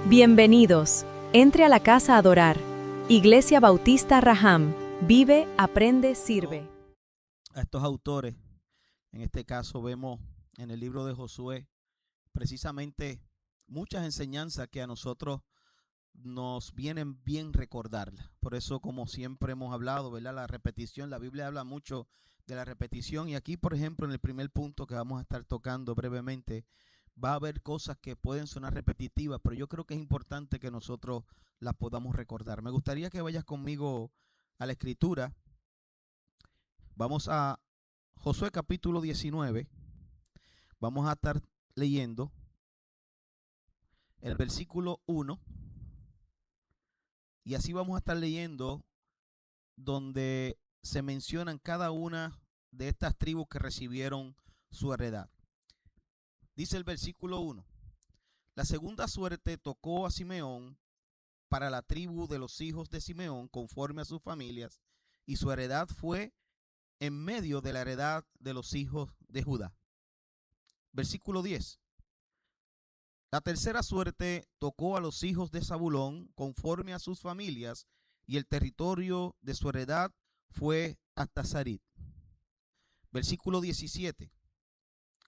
Bienvenidos. Entre a la casa a adorar. Iglesia Bautista Raham. Vive, aprende, sirve. A estos autores, en este caso vemos en el libro de Josué, precisamente muchas enseñanzas que a nosotros nos vienen bien recordarlas. Por eso, como siempre hemos hablado, ¿verdad? La repetición, la Biblia habla mucho de la repetición, y aquí, por ejemplo, en el primer punto que vamos a estar tocando brevemente, va a haber cosas que pueden sonar repetitivas, pero yo creo que es importante que nosotros las podamos recordar. Me gustaría que vayas conmigo a la Escritura. Vamos a Josué capítulo 19. Vamos a estar leyendo el versículo 1. Y así vamos a estar leyendo donde se mencionan cada una de estas tribus que recibieron su heredad. Dice el versículo 1. La segunda suerte tocó a Simeón para la tribu de los hijos de Simeón conforme a sus familias, y su heredad fue en medio de la heredad de los hijos de Judá. Versículo 10. La tercera suerte tocó a los hijos de Zabulón conforme a sus familias, y el territorio de su heredad fue hasta Sarid. Versículo 17.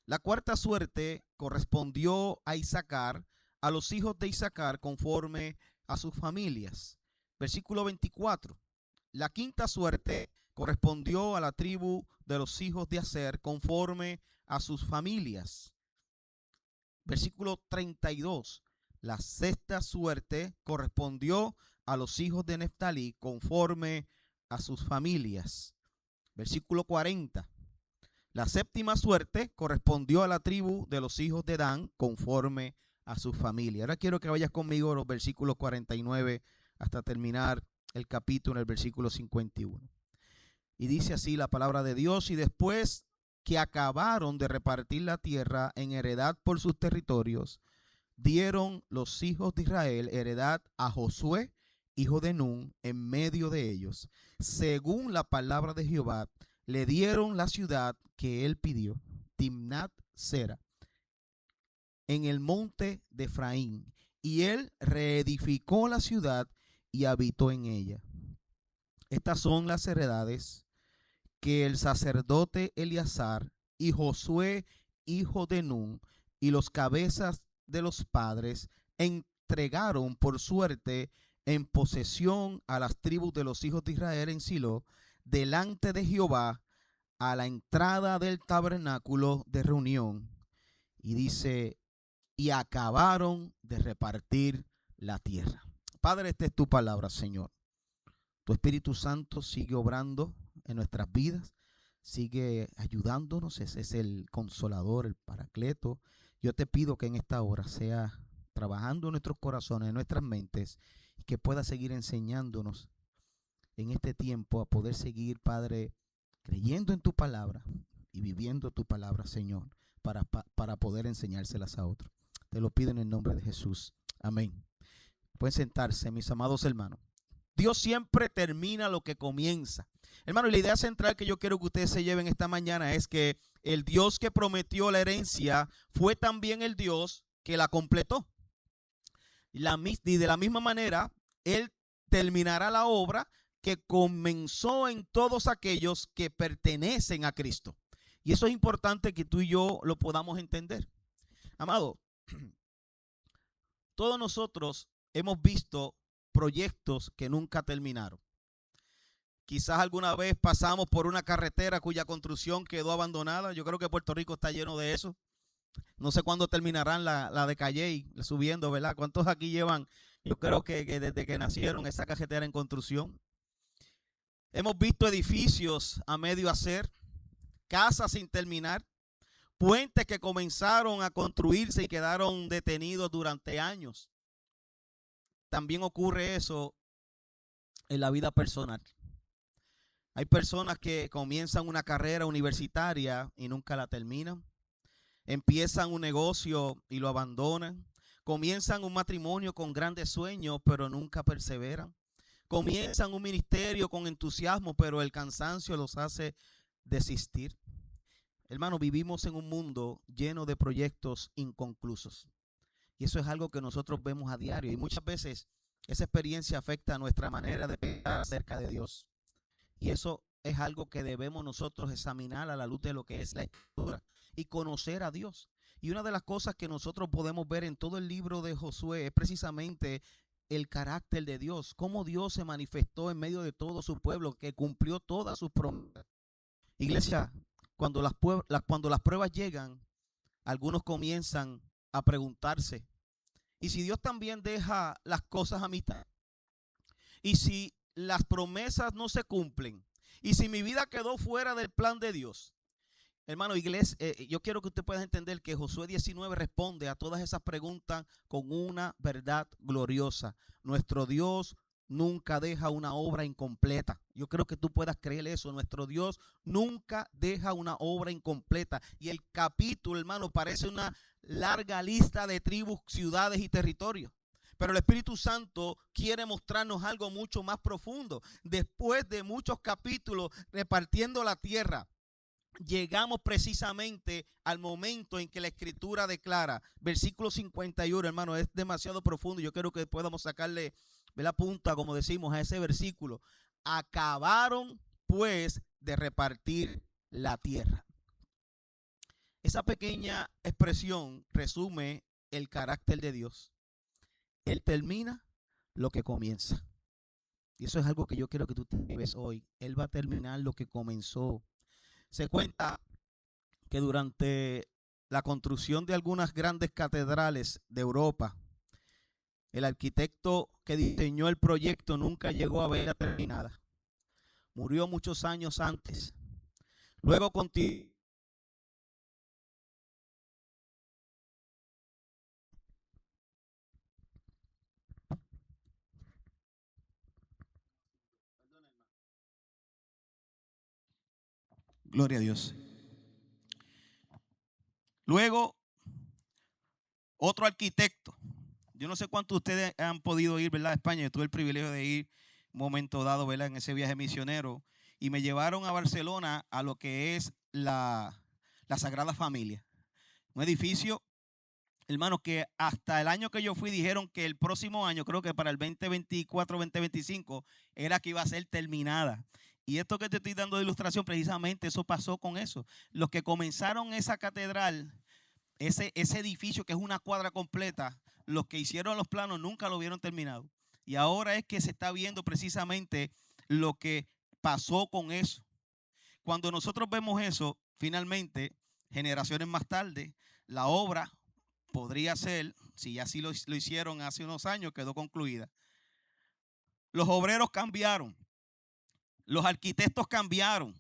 La cuarta suerte correspondió a Isaacar, a los hijos de Isaacar conforme a sus familias. Versículo 24. La quinta suerte correspondió a la tribu de los hijos de Aser conforme a sus familias. Versículo 32. La sexta suerte correspondió a los hijos de Neftalí conforme a sus familias. Versículo 40. La séptima suerte correspondió a la tribu de los hijos de Dan conforme a su familia. Ahora quiero que vayas conmigo a los versículos 49 hasta terminar el capítulo en el versículo 51. Y dice así la palabra de Dios: y después que acabaron de repartir la tierra en heredad por sus territorios, dieron los hijos de Israel heredad a Josué, hijo de Nun, en medio de ellos. Según la palabra de Jehová, le dieron la ciudad que él pidió, Timnat Sera, en el monte de Efraín, y él reedificó la ciudad y habitó en ella. Estas son las heredades que el sacerdote Eleazar y Josué, hijo de Nun, y los cabezas de los padres entregaron por suerte en posesión a las tribus de los hijos de Israel en Silo, delante de Jehová, a la entrada del tabernáculo de reunión. Y dice: y acabaron de repartir la tierra. Padre, esta es tu palabra, Señor. Tu Espíritu Santo sigue obrando en nuestras vidas, sigue ayudándonos. Ese es el Consolador, el Paracleto. Yo te pido que en esta hora sea trabajando en nuestros corazones, en nuestras mentes, y que pueda seguir enseñándonos en este tiempo a poder seguir, Padre, creyendo en tu palabra y viviendo tu palabra, Señor, para poder enseñárselas a otros. Te lo pido en el nombre de Jesús. Amén. Pueden sentarse, mis amados hermanos. Dios siempre termina lo que comienza. Hermano, y la idea central que yo quiero que ustedes se lleven esta mañana es que el Dios que prometió la herencia fue también el Dios que la completó. Y de la misma manera, Él terminará la obra que comenzó en todos aquellos que pertenecen a Cristo. Y eso es importante que tú y yo lo podamos entender. Amado, todos nosotros hemos visto proyectos que nunca terminaron. Quizás alguna vez pasamos por una carretera cuya construcción quedó abandonada. Yo creo que Puerto Rico está lleno de eso. No sé cuándo terminarán la de Calley subiendo, ¿verdad? ¿Cuántos aquí llevan? Yo creo que desde que nacieron esa carretera en construcción. Hemos visto edificios a medio hacer, casas sin terminar, puentes que comenzaron a construirse y quedaron detenidos durante años. También ocurre eso en la vida personal. Hay personas que comienzan una carrera universitaria y nunca la terminan. Empiezan un negocio y lo abandonan. Comienzan un matrimonio con grandes sueños, pero nunca perseveran. Comienzan un ministerio con entusiasmo, pero el cansancio los hace desistir. Hermano, vivimos en un mundo lleno de proyectos inconclusos. Y eso es algo que nosotros vemos a diario. Y muchas veces esa experiencia afecta a nuestra manera de pensar acerca de Dios. Y eso es algo que debemos nosotros examinar a la luz de lo que es la Escritura y conocer a Dios. Y una de las cosas que nosotros podemos ver en todo el libro de Josué es precisamente el carácter de Dios, cómo Dios se manifestó en medio de todo su pueblo, que cumplió todas sus promesas. Iglesia, cuando las pruebas llegan, algunos comienzan a preguntarse, ¿y si Dios también deja las cosas a mitad? ¿Y si las promesas no se cumplen? ¿Y si mi vida quedó fuera del plan de Dios? Hermano, iglesia, yo quiero que usted pueda entender que Josué 19 responde a todas esas preguntas con una verdad gloriosa. Nuestro Dios nunca deja una obra incompleta. Yo creo que tú puedas creer eso. Nuestro Dios nunca deja una obra incompleta. Y el capítulo, hermano, parece una larga lista de tribus, ciudades y territorios. Pero el Espíritu Santo quiere mostrarnos algo mucho más profundo. Después de muchos capítulos repartiendo la tierra, llegamos precisamente al momento en que la Escritura declara, versículo 51, hermano, es demasiado profundo. Yo quiero que podamos sacarle la punta, como decimos, a ese versículo. Acabaron pues de repartir la tierra. Esa pequeña expresión resume el carácter de Dios. Él termina lo que comienza. Y eso es algo que yo quiero que tú te lleves hoy. Él va a terminar lo que comenzó. Se cuenta que durante la construcción de algunas grandes catedrales de Europa, el arquitecto que diseñó el proyecto nunca llegó a verla terminada. Murió muchos años antes. Luego continuó. Gloria a Dios. Luego, otro arquitecto. Yo no sé cuántos de ustedes han podido ir, ¿verdad?, a España. Yo tuve el privilegio de ir un momento dado, ¿verdad?, en ese viaje misionero. Y me llevaron a Barcelona a lo que es la Sagrada Familia. Un edificio, hermano, que hasta el año que yo fui dijeron que el próximo año, creo que para el 2024, 2025, era que iba a ser terminada. Y esto que te estoy dando de ilustración, precisamente eso pasó con eso. Los que comenzaron esa catedral, ese edificio que es una cuadra completa, los que hicieron los planos nunca lo vieron terminado. Y ahora es que se está viendo precisamente lo que pasó con eso. Cuando nosotros vemos eso, finalmente, generaciones más tarde, la obra podría ser, si ya sí lo hicieron hace unos años, quedó concluida. Los obreros cambiaron, los arquitectos cambiaron,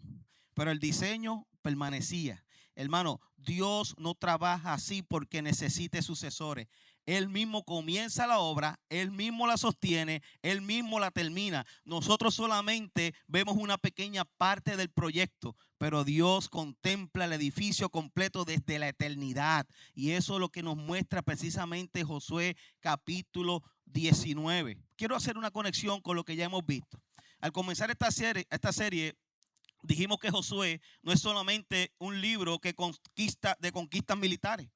pero el diseño permanecía. Hermano, Dios no trabaja así porque necesite sucesores. Él mismo comienza la obra, Él mismo la sostiene, Él mismo la termina. Nosotros solamente vemos una pequeña parte del proyecto, pero Dios contempla el edificio completo desde la eternidad. Y eso es lo que nos muestra precisamente Josué capítulo 19. Quiero hacer una conexión con lo que ya hemos visto. Al comenzar esta serie, dijimos que Josué no es solamente un libro de conquistas militares.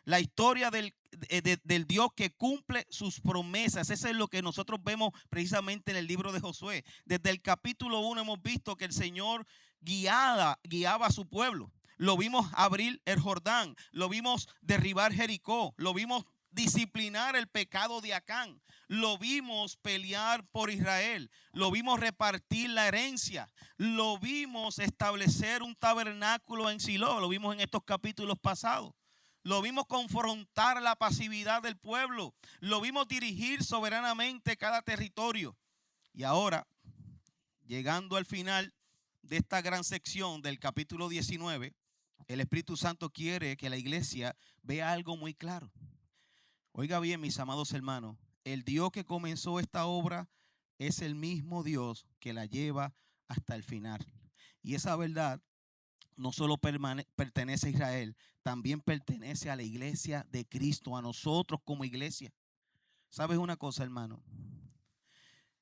La historia del Dios que cumple sus promesas. Eso es lo que nosotros vemos precisamente en el libro de Josué. Desde el capítulo 1 hemos visto que el Señor guiaba a su pueblo. Lo vimos abrir el Jordán, lo vimos derribar Jericó, lo vimos disciplinar el pecado de Acán, lo vimos pelear por Israel, lo vimos repartir la herencia, lo vimos establecer un tabernáculo en Silo, lo vimos en estos capítulos pasados. Lo vimos confrontar la pasividad del pueblo. Lo vimos dirigir soberanamente cada territorio. Y ahora, llegando al final de esta gran sección del capítulo 19, el Espíritu Santo quiere que la iglesia vea algo muy claro. Oiga bien, mis amados hermanos, el Dios que comenzó esta obra es el mismo Dios que la lleva hasta el final. Y esa verdad no solo pertenece a Israel, también pertenece a la iglesia de Cristo, a nosotros como iglesia. ¿Sabes una cosa, hermano?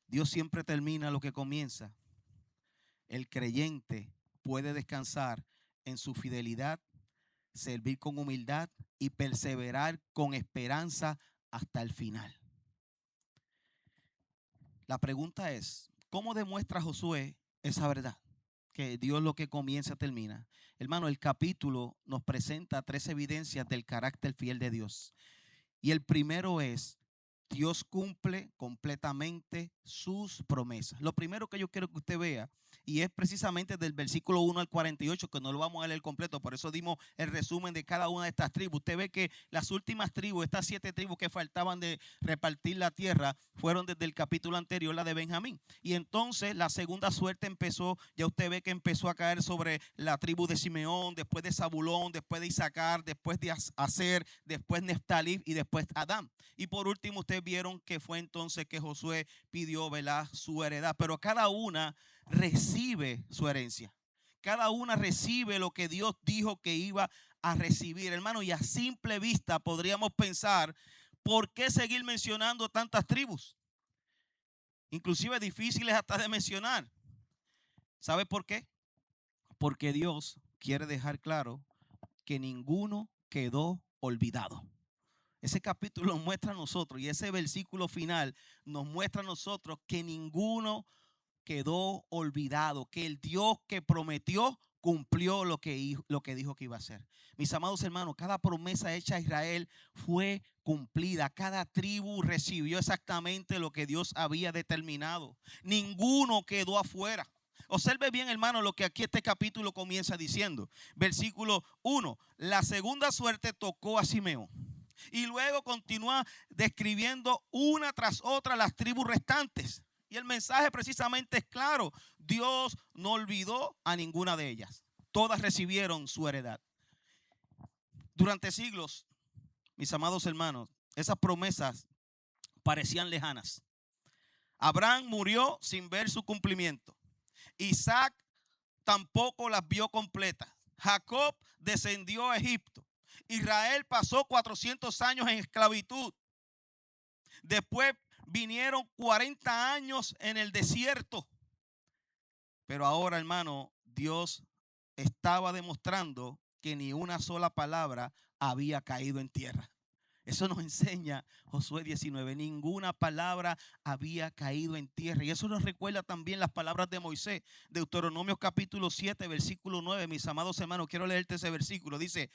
Dios siempre termina lo que comienza. El creyente puede descansar en su fidelidad, servir con humildad y perseverar con esperanza hasta el final. La pregunta es, ¿cómo demuestra Josué esa verdad? Que Dios lo que comienza termina. Hermano, el capítulo nos presenta 3 evidencias del carácter fiel de Dios. Y el primero es, Dios cumple completamente sus promesas. Lo primero que yo quiero que usted vea, y es precisamente del versículo 1 al 48, que no lo vamos a leer completo, por eso dimos el resumen de cada una de estas tribus. Usted ve que las últimas tribus, estas 7 tribus que faltaban de repartir la tierra, fueron desde el capítulo anterior, la de Benjamín. Y entonces la segunda suerte empezó, ya usted ve que empezó a caer sobre la tribu de Simeón, después de Zabulón, después de Isaacar, después de Aser, después Neftalí y después Adán. Y por último ustedes vieron que fue entonces que Josué pidió, ¿verdad?, su heredad. Pero cada una recibe su herencia. Cada una recibe lo que Dios dijo que iba a recibir, hermano. Y a simple vista podríamos pensar, ¿por qué seguir mencionando tantas tribus? Inclusive difíciles hasta de mencionar. ¿Sabe por qué? Porque Dios quiere dejar claro que ninguno quedó olvidado. Ese capítulo nos muestra a nosotros, y ese versículo final nos muestra a nosotros que ninguno quedó olvidado, que el Dios que prometió cumplió lo que dijo que iba a hacer. Mis amados hermanos, cada promesa hecha a Israel fue cumplida. Cada tribu recibió exactamente lo que Dios había determinado. Ninguno quedó afuera. Observe bien, hermano, lo que aquí este capítulo comienza diciendo. Versículo 1. La segunda suerte tocó a Simeón. Y luego continúa describiendo una tras otra las tribus restantes. Y el mensaje precisamente es claro. Dios no olvidó a ninguna de ellas. Todas recibieron su heredad. Durante siglos, mis amados hermanos, esas promesas parecían lejanas. Abraham murió sin ver su cumplimiento. Isaac tampoco las vio completas. Jacob descendió a Egipto. Israel pasó 400 años en esclavitud. Después vinieron 40 años en el desierto. Pero ahora, hermano, Dios estaba demostrando que ni una sola palabra había caído en tierra. Eso nos enseña Josué 19. Ninguna palabra había caído en tierra. Y eso nos recuerda también las palabras de Moisés. Deuteronomio capítulo 7, versículo 9. Mis amados hermanos, quiero leerte ese versículo. Dice: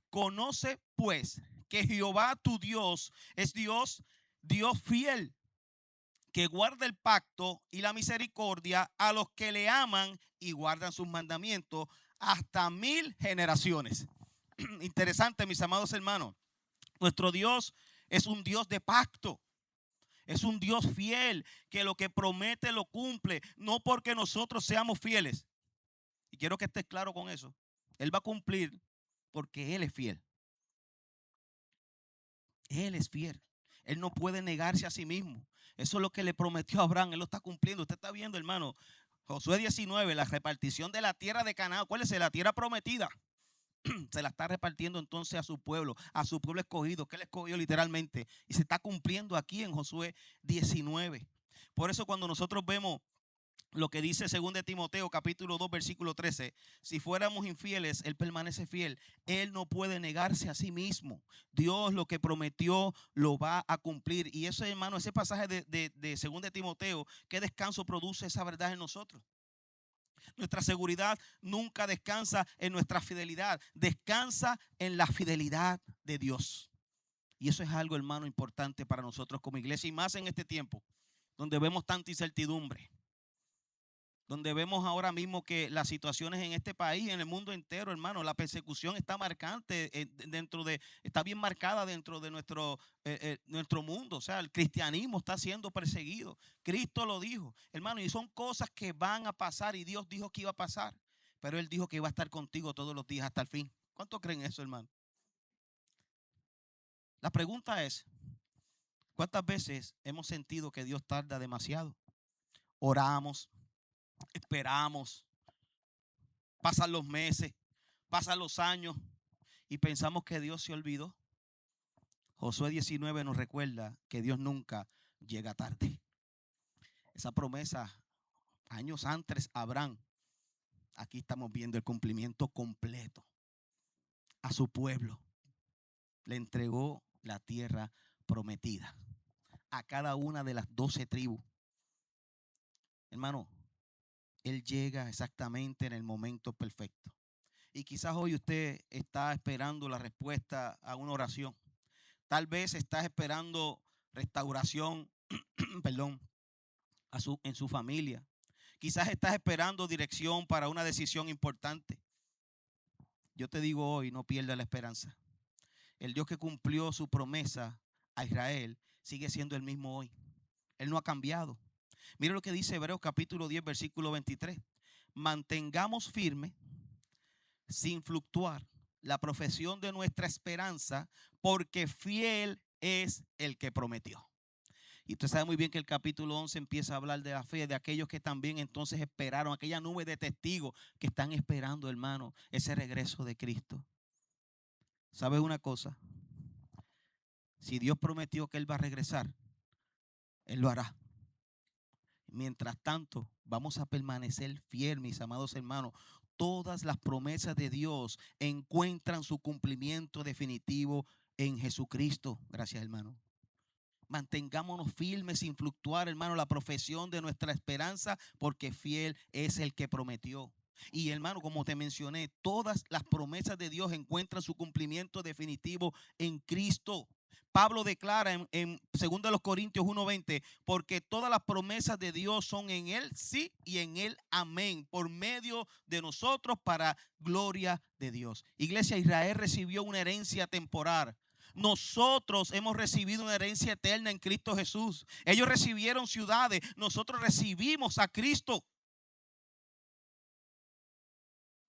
conoce pues que Jehová tu Dios es Dios fiel, que guarda el pacto y la misericordia a los que le aman y guardan sus mandamientos hasta 1000 generaciones. Interesante, mis amados hermanos. Nuestro Dios es un Dios de pacto. Es un Dios fiel, que lo que promete lo cumple, no porque nosotros seamos fieles. Y quiero que estés claro con eso. Él va a cumplir porque Él es fiel. Él es fiel. Él no puede negarse a sí mismo. Eso es lo que le prometió a Abraham. Él lo está cumpliendo. Usted está viendo, hermano, Josué 19, la repartición de la tierra de Canaán. ¿Cuál es la tierra prometida? Se la está repartiendo entonces a su pueblo escogido, que él escogió literalmente. Y se está cumpliendo aquí en Josué 19. Por eso cuando nosotros vemos lo que dice 2 de Timoteo capítulo 2 versículo 13, si fuéramos infieles, Él permanece fiel. Él no puede negarse a sí mismo. Dios lo que prometió lo va a cumplir. Y eso, hermano, ese pasaje de 2 de Timoteo, ¿qué descanso produce esa verdad en nosotros? Nuestra seguridad nunca descansa en nuestra fidelidad, descansa en la fidelidad de Dios. Y eso es algo, hermano, importante para nosotros como iglesia, y más en este tiempo donde vemos tanta incertidumbre, donde vemos ahora mismo que las situaciones en este país, en el mundo entero, hermano, la persecución está marcante está bien marcada dentro de nuestro mundo. O sea, el cristianismo está siendo perseguido. Cristo lo dijo, hermano, y son cosas que van a pasar, y Dios dijo que iba a pasar, pero Él dijo que iba a estar contigo todos los días hasta el fin. ¿Cuántos creen eso, hermano? La pregunta es, ¿cuántas veces hemos sentido que Dios tarda demasiado? Oramos, esperamos, pasan los meses, pasan los años y pensamos que Dios se olvidó. Josué 19 nos recuerda que Dios nunca llega tarde. Esa promesa, años antes a Abraham, aquí estamos viendo el cumplimiento completo. A su pueblo le entregó la tierra prometida a cada una de las 12 tribus. Hermano, Él llega exactamente en el momento perfecto. Y quizás hoy usted está esperando la respuesta a una oración. Tal vez está esperando restauración, perdón, en su familia. Quizás estás esperando dirección para una decisión importante. Yo te digo hoy, no pierda la esperanza. El Dios que cumplió su promesa a Israel sigue siendo el mismo hoy. Él no ha cambiado. Mira lo que dice Hebreos capítulo 10, versículo 23. Mantengamos firme, sin fluctuar, la profesión de nuestra esperanza, porque fiel es el que prometió. Y usted sabe muy bien que el capítulo 11 empieza a hablar de la fe de aquellos que también entonces esperaron, aquella nube de testigos que están esperando, hermano, ese regreso de Cristo. ¿Sabes una cosa? Si Dios prometió que Él va a regresar, Él lo hará. Mientras tanto, vamos a permanecer fiel, mis amados hermanos. Todas las promesas de Dios encuentran su cumplimiento definitivo en Jesucristo. Gracias, hermano. Mantengámonos firmes sin fluctuar, hermano, la profesión de nuestra esperanza, porque fiel es el que prometió. Y hermano, como te mencioné, todas las promesas de Dios encuentran su cumplimiento definitivo en Cristo. Pablo declara en 2 Corintios 1:20, porque todas las promesas de Dios son en Él sí y en Él amén, por medio de nosotros para gloria de Dios. Iglesia, Israel recibió una herencia temporal. Nosotros hemos recibido una herencia eterna en Cristo Jesús. Ellos recibieron ciudades, nosotros recibimos a Cristo.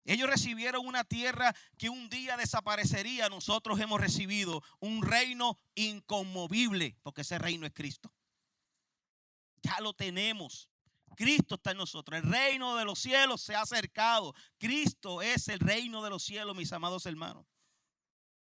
Ellos recibieron una tierra que un día desaparecería. Nosotros hemos recibido un reino inconmovible, porque ese reino es Cristo. Ya lo tenemos. Cristo está en nosotros. El reino de los cielos se ha acercado. Cristo es el reino de los cielos, mis amados hermanos.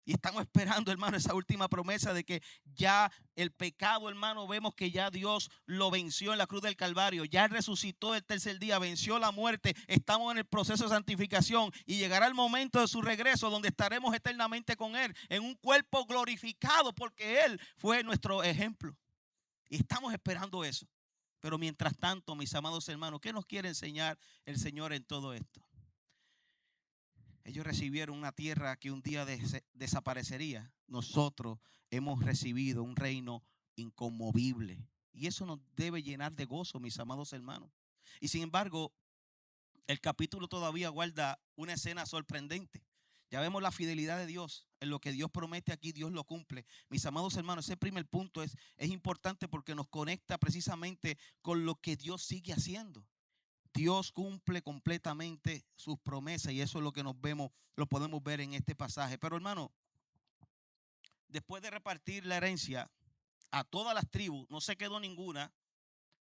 Y estamos esperando, hermano, esa última promesa de que ya el pecado, hermano, vemos que ya Dios lo venció en la cruz del Calvario. Ya resucitó el tercer día, venció la muerte. Estamos en el proceso de santificación y llegará el momento de su regreso donde estaremos eternamente con Él en un cuerpo glorificado, porque Él fue nuestro ejemplo. Y estamos esperando eso. Pero mientras tanto, mis amados hermanos, ¿qué nos quiere enseñar el Señor en todo esto? Ellos recibieron una tierra que un día desaparecería. Nosotros hemos recibido un reino inconmovible. Y eso nos debe llenar de gozo, mis amados hermanos. Y sin embargo, el capítulo todavía guarda una escena sorprendente. Ya vemos la fidelidad de Dios. En lo que Dios promete aquí, Dios lo cumple. Mis amados hermanos, ese primer punto es importante porque nos conecta precisamente con lo que Dios sigue haciendo. Dios cumple completamente sus promesas y eso es lo que lo podemos ver en este pasaje. Pero hermano, después de repartir la herencia a todas las tribus, no se quedó ninguna,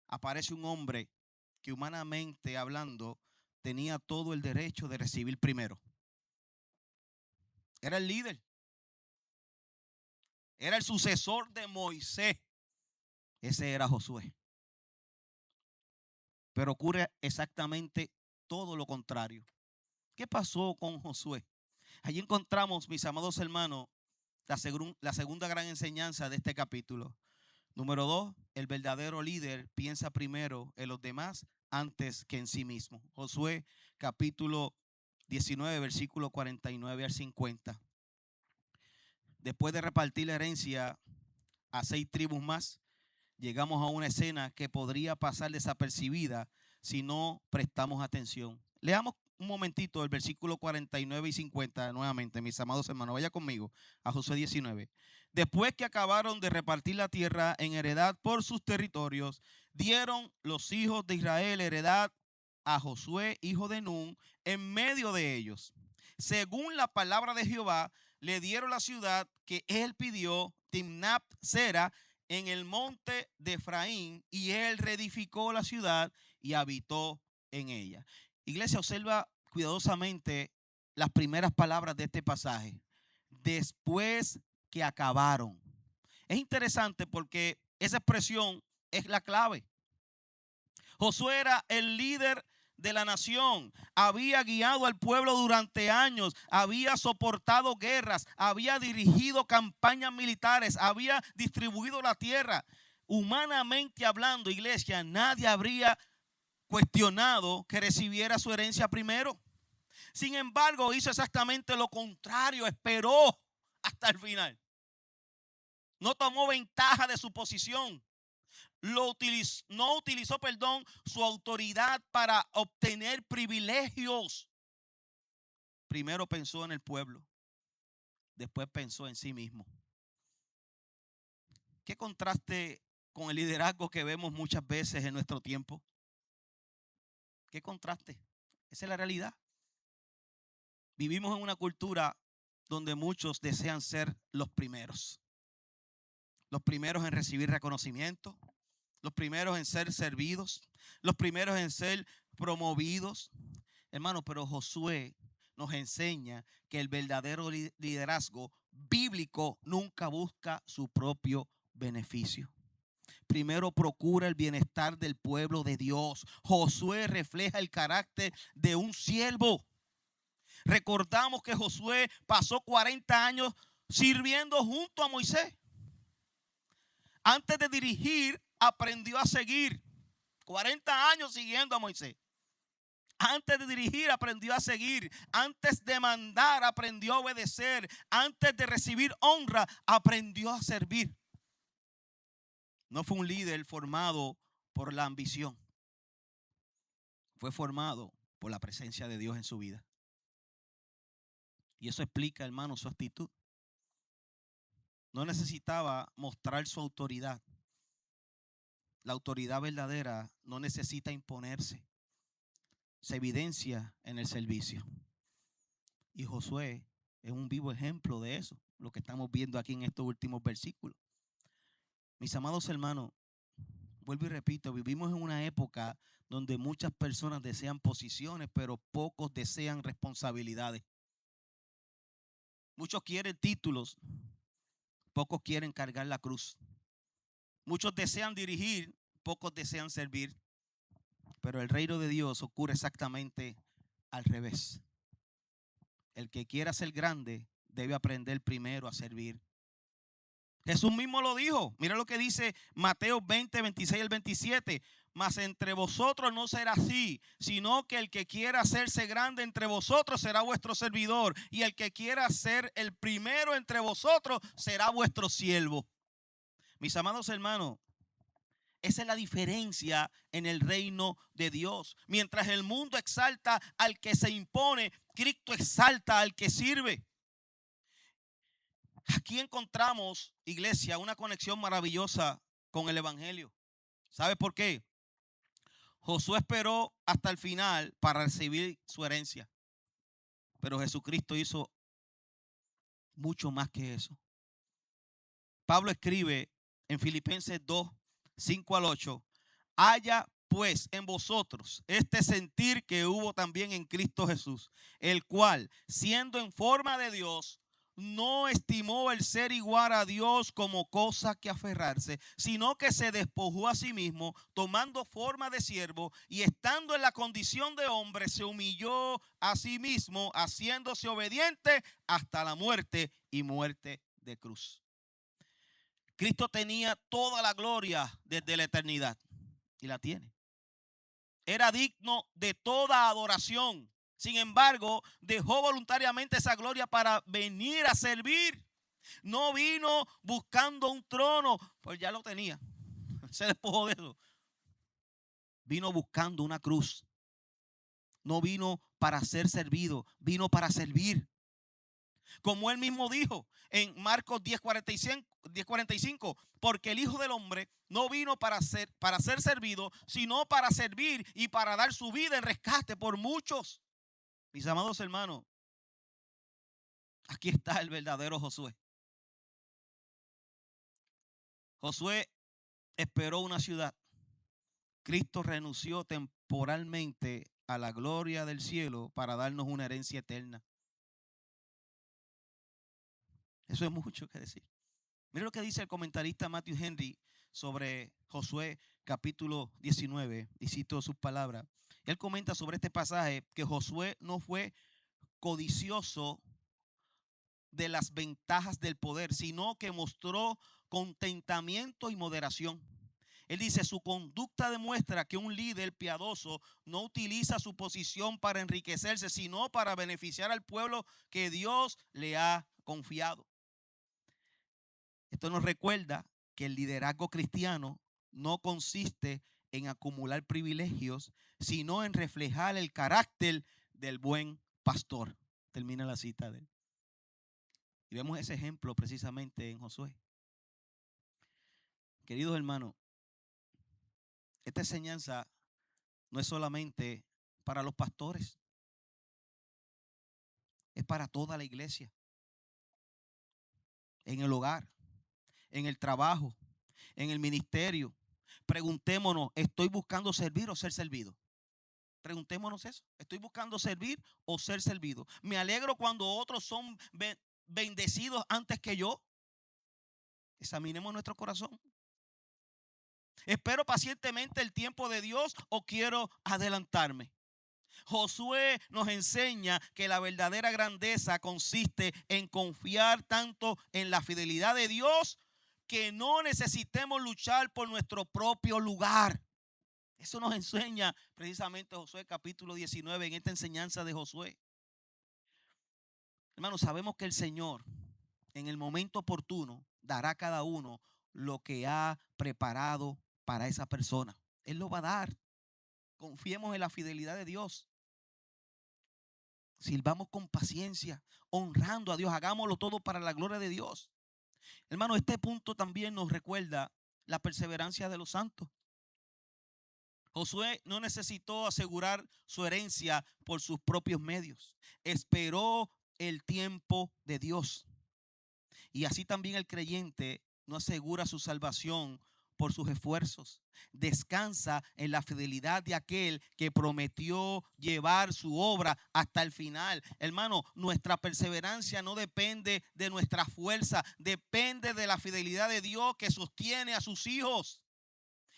aparece un hombre que humanamente hablando tenía todo el derecho de recibir primero. Era el líder, era el sucesor de Moisés, ese era Josué. Pero ocurre exactamente todo lo contrario. ¿Qué pasó con Josué? Allí encontramos, mis amados hermanos, la segunda gran enseñanza de este capítulo. Número 2, el verdadero líder piensa primero en los demás antes que en sí mismo. Josué capítulo 19, versículo 49 al 50. Después de repartir la herencia a 6 tribus más, llegamos a una escena que podría pasar desapercibida si no prestamos atención. Leamos un momentito el versículo 49 y 50 nuevamente, mis amados hermanos. Vaya conmigo a Josué 19. Después que acabaron de repartir la tierra en heredad por sus territorios, dieron los hijos de Israel heredad a Josué, hijo de Nun, en medio de ellos. Según la palabra de Jehová, le dieron la ciudad que él pidió, Timnat Sera, en el monte de Efraín, y él reedificó la ciudad y habitó en ella. Iglesia, observa cuidadosamente las primeras palabras de este pasaje. Después que acabaron. Es interesante porque esa expresión es la clave. Josué era el líder de la nación, había guiado al pueblo durante años, había soportado guerras, había dirigido campañas militares, había distribuido la tierra. Humanamente hablando, iglesia, nadie habría cuestionado que recibiera su herencia primero. Sin embargo, hizo exactamente lo contrario, esperó hasta el final. No tomó ventaja de su posición. No utilizó su autoridad para obtener privilegios. Primero pensó en el pueblo, después pensó en sí mismo. ¿Qué contraste con el liderazgo que vemos muchas veces en nuestro tiempo? ¿Qué contraste? Esa es la realidad. Vivimos en una cultura donde muchos desean ser los primeros en recibir reconocimiento, los primeros en ser servidos, los primeros en ser promovidos. Hermano, pero Josué nos enseña que el verdadero liderazgo bíblico nunca busca su propio beneficio. Primero procura el bienestar del pueblo de Dios. Josué refleja el carácter de un siervo. Recordamos que Josué pasó 40 años sirviendo junto a Moisés. Antes de dirigir, aprendió a seguir. 40 años siguiendo a Moisés. Antes de dirigir, aprendió a seguir. Antes de mandar, aprendió a obedecer. Antes de recibir honra, aprendió a servir. No fue un líder formado por la ambición. Fue formado por la presencia de Dios en su vida. Y eso explica, hermano, su actitud. No necesitaba mostrar su autoridad. La autoridad verdadera no necesita imponerse. Se evidencia en el servicio. Y Josué es un vivo ejemplo de eso, lo que estamos viendo aquí en estos últimos versículos. Mis amados hermanos, vuelvo y repito, vivimos en una época donde muchas personas desean posiciones, pero pocos desean responsabilidades. Muchos quieren títulos, pocos quieren cargar la cruz. Muchos desean dirigir, pocos desean servir. Pero el reino de Dios ocurre exactamente al revés. El que quiera ser grande debe aprender primero a servir. Jesús mismo lo dijo. Mira lo que dice Mateo 20, 26 al 27. Mas entre vosotros no será así, sino que el que quiera hacerse grande entre vosotros será vuestro servidor, y el que quiera ser el primero entre vosotros será vuestro siervo. Mis amados hermanos, esa es la diferencia en el reino de Dios. Mientras el mundo exalta al que se impone, Cristo exalta al que sirve. Aquí encontramos, iglesia, una conexión maravillosa con el evangelio. ¿Sabe por qué? Josué esperó hasta el final para recibir su herencia. Pero Jesucristo hizo mucho más que eso. Pablo escribe en Filipenses 2, 5 al 8. Haya pues en vosotros este sentir que hubo también en Cristo Jesús, el cual, siendo en forma de Dios, no estimó el ser igual a Dios como cosa que aferrarse, sino que se despojó a sí mismo, tomando forma de siervo, y estando en la condición de hombre, se humilló a sí mismo, haciéndose obediente hasta la muerte y muerte de cruz. Cristo tenía toda la gloria desde la eternidad y la tiene. Era digno de toda adoración. Sin embargo, dejó voluntariamente esa gloria para venir a servir. No vino buscando un trono, pues ya lo tenía. Se despojó de eso. Vino buscando una cruz. No vino para ser servido, vino para servir. Como él mismo dijo en Marcos 10:45, porque el Hijo del Hombre no vino para ser servido, sino para servir y para dar su vida en rescate por muchos. Mis amados hermanos, aquí está el verdadero Josué. Josué esperó una ciudad. Cristo renunció temporalmente a la gloria del cielo para darnos una herencia eterna. Eso es mucho que decir. Mira lo que dice el comentarista Matthew Henry sobre Josué capítulo 19, y cito sus palabras. Él comenta sobre este pasaje que Josué no fue codicioso de las ventajas del poder, sino que mostró contentamiento y moderación. Él dice, su conducta demuestra que un líder piadoso no utiliza su posición para enriquecerse, sino para beneficiar al pueblo que Dios le ha confiado. Esto nos recuerda que el liderazgo cristiano no consiste en acumular privilegios, sino en reflejar el carácter del buen pastor. Termina la cita de él. Y vemos ese ejemplo precisamente en Josué. Queridos hermanos, esta enseñanza no es solamente para los pastores, es para toda la iglesia. En el hogar, en el trabajo, en el ministerio. Preguntémonos, ¿estoy buscando servir o ser servido? Preguntémonos eso. ¿Estoy buscando servir o ser servido? ¿Me alegro cuando otros son bendecidos antes que yo? Examinemos nuestro corazón. ¿Espero pacientemente el tiempo de Dios o quiero adelantarme? Josué nos enseña que la verdadera grandeza consiste en confiar tanto en la fidelidad de Dios que no necesitemos luchar por nuestro propio lugar. Eso nos enseña precisamente Josué capítulo 19 en esta enseñanza de Josué. Hermanos, sabemos que el Señor en el momento oportuno dará a cada uno lo que ha preparado para esa persona. Él lo va a dar. Confiemos en la fidelidad de Dios. Sirvamos con paciencia, honrando a Dios. Hagámoslo todo para la gloria de Dios. Hermano, este punto también nos recuerda la perseverancia de los santos. Josué no necesitó asegurar su herencia por sus propios medios. Esperó el tiempo de Dios. Y así también el creyente no asegura su salvación por sus esfuerzos. Descansa en la fidelidad de aquel que prometió llevar su obra hasta el final. Hermano, nuestra perseverancia no depende de nuestra fuerza, depende de la fidelidad de Dios que sostiene a sus hijos.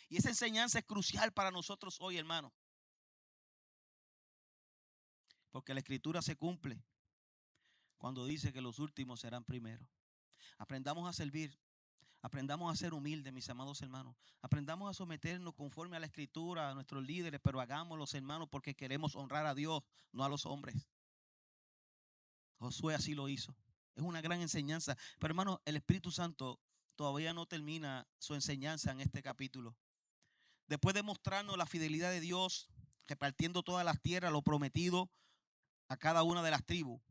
Y esa enseñanza es crucial para nosotros hoy, hermano. Porque la escritura se cumple cuando dice que los últimos serán primeros. Aprendamos a servir. Aprendamos a ser humildes, mis amados hermanos. Aprendamos a someternos conforme a la escritura, a nuestros líderes, pero hagámoslo, hermanos, porque queremos honrar a Dios, no a los hombres. Josué así lo hizo. Es una gran enseñanza. Pero hermanos, el Espíritu Santo todavía no termina su enseñanza en este capítulo. Después de mostrarnos la fidelidad de Dios, repartiendo todas las tierras, lo prometido a cada una de las tribus,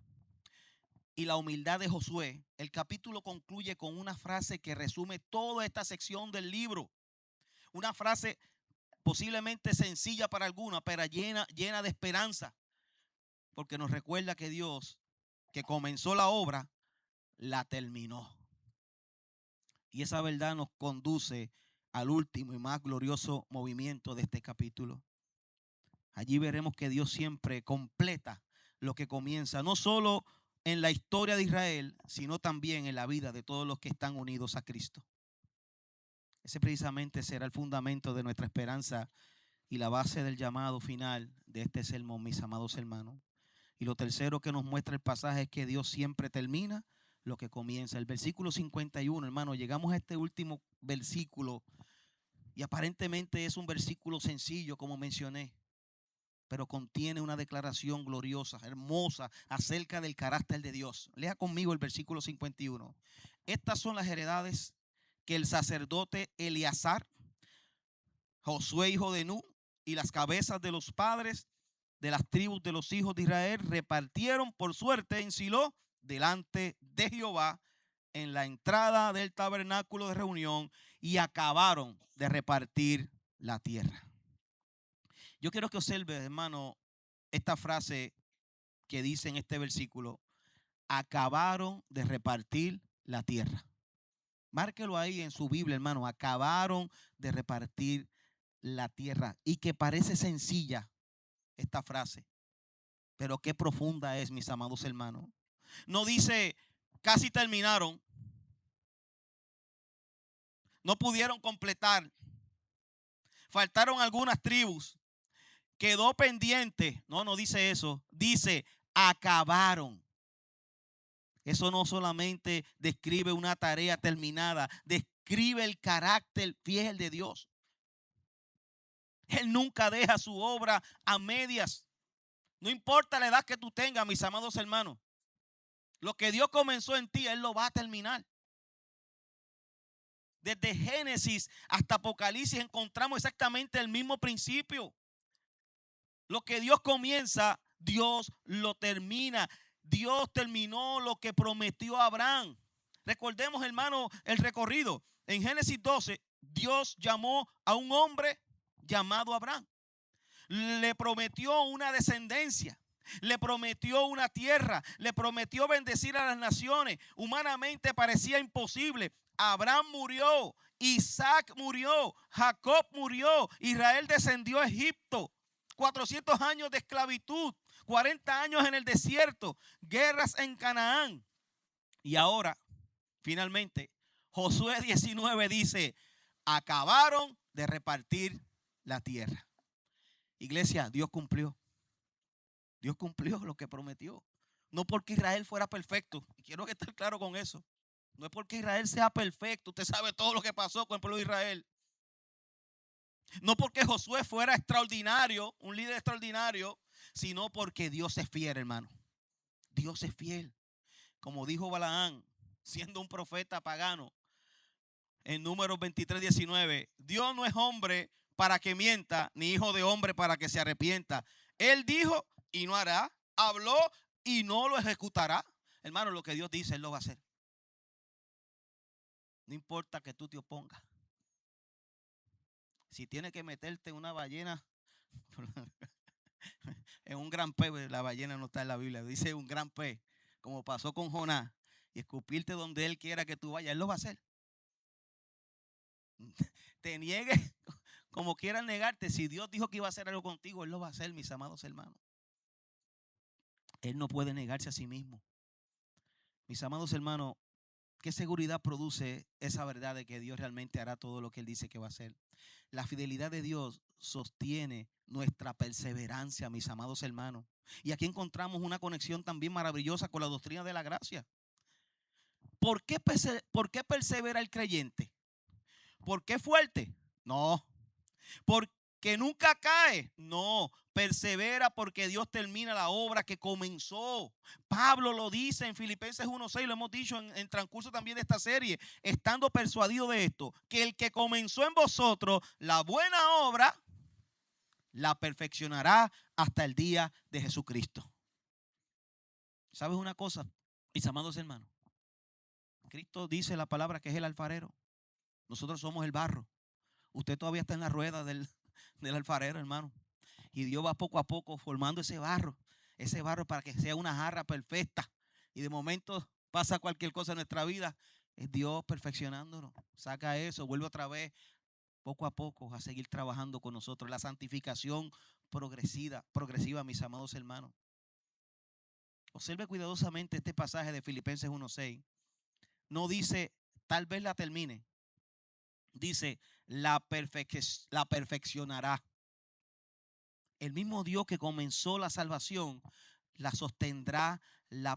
y la humildad de Josué, el capítulo concluye con una frase que resume toda esta sección del libro. Una frase posiblemente sencilla para algunos, pero llena de esperanza, porque nos recuerda que Dios, que comenzó la obra, la terminó. Y esa verdad nos conduce al último y más glorioso movimiento de este capítulo. Allí veremos que Dios siempre completa lo que comienza, no solo en la historia de Israel, sino también en la vida de todos los que están unidos a Cristo. Ese precisamente será el fundamento de nuestra esperanza y la base del llamado final de este sermón, mis amados hermanos. Y lo tercero que nos muestra el pasaje es que Dios siempre termina lo que comienza. El versículo 51, hermano, llegamos a este último versículo y aparentemente es un versículo sencillo, como mencioné, pero contiene una declaración gloriosa, hermosa, acerca del carácter de Dios. Lea conmigo el versículo 51. Estas son las heredades que el sacerdote Eleazar, Josué hijo de Nun, y las cabezas de los padres de las tribus de los hijos de Israel repartieron por suerte en Silo delante de Jehová en la entrada del tabernáculo de reunión y acabaron de repartir la tierra. Yo quiero que observe, hermano, esta frase que dice en este versículo: acabaron de repartir la tierra. Márquelo ahí en su Biblia, hermano. Acabaron de repartir la tierra. Y que parece sencilla esta frase, pero qué profunda es, mis amados hermanos. No dice casi terminaron, no pudieron completar, faltaron algunas tribus, quedó pendiente. No, no dice eso. Dice, acabaron. Eso no solamente describe una tarea terminada, describe el carácter fiel de Dios. Él nunca deja su obra a medias. No importa la edad que tú tengas, mis amados hermanos. Lo que Dios comenzó en ti, Él lo va a terminar. Desde Génesis hasta Apocalipsis encontramos exactamente el mismo principio. Lo que Dios comienza, Dios lo termina. Dios terminó lo que prometió a Abraham. Recordemos, hermano, el recorrido. En Génesis 12, Dios llamó a un hombre llamado Abraham. Le prometió una descendencia. Le prometió una tierra. Le prometió bendecir a las naciones. Humanamente parecía imposible. Abraham murió. Isaac murió. Jacob murió. Israel descendió a Egipto. 400 años de esclavitud. 40 años en el desierto. Guerras en Canaán. Y ahora, finalmente, Josué 19 dice, acabaron de repartir la tierra. Iglesia, Dios cumplió. Dios cumplió lo que prometió. No porque Israel fuera perfecto. Y quiero que esté claro con eso. No es porque Israel sea perfecto. Usted sabe todo lo que pasó con el pueblo de Israel. No porque Josué fuera extraordinario, un líder extraordinario, sino porque Dios es fiel, hermano. Dios es fiel. Como dijo Balaán, siendo un profeta pagano, en Números 23:19, Dios no es hombre para que mienta, ni hijo de hombre para que se arrepienta. Él dijo y no hará, habló y no lo ejecutará. Hermano, lo que Dios dice, Él lo va a hacer. No importa que tú te opongas. Si tienes que meterte en una ballena, en un gran pez, la ballena no está en la Biblia, dice un gran pez, como pasó con Jonás, y escupirte donde Él quiera que tú vayas, Él lo va a hacer. Te niegues como quieras negarte. Si Dios dijo que iba a hacer algo contigo, Él lo va a hacer, mis amados hermanos. Él no puede negarse a sí mismo. Mis amados hermanos, ¿qué seguridad produce esa verdad de que Dios realmente hará todo lo que Él dice que va a hacer? La fidelidad de Dios sostiene nuestra perseverancia, mis amados hermanos. Y aquí encontramos una conexión también maravillosa con la doctrina de la gracia. ¿Por qué persevera el creyente? ¿Por qué fuerte? No. ¿Porque nunca cae? No. Persevera porque Dios termina la obra que comenzó. Pablo lo dice en Filipenses 1:6, lo hemos dicho en transcurso también de esta serie, estando persuadido de esto, que el que comenzó en vosotros la buena obra, la perfeccionará hasta el día de Jesucristo. ¿Sabes una cosa, mis amados hermanos? Cristo dice la palabra que es el alfarero. Nosotros somos el barro. Usted todavía está en la rueda del alfarero, hermano. Y Dios va poco a poco formando ese barro para que sea una jarra perfecta. Y de momento pasa cualquier cosa en nuestra vida, es Dios perfeccionándonos. Saca eso, vuelve otra vez, poco a poco, a seguir trabajando con nosotros. La santificación progresiva, mis amados hermanos. Observe cuidadosamente este pasaje de Filipenses 1:6. No dice, tal vez la termine. Dice, la perfeccionará. El mismo Dios que comenzó la salvación, la sostendrá, la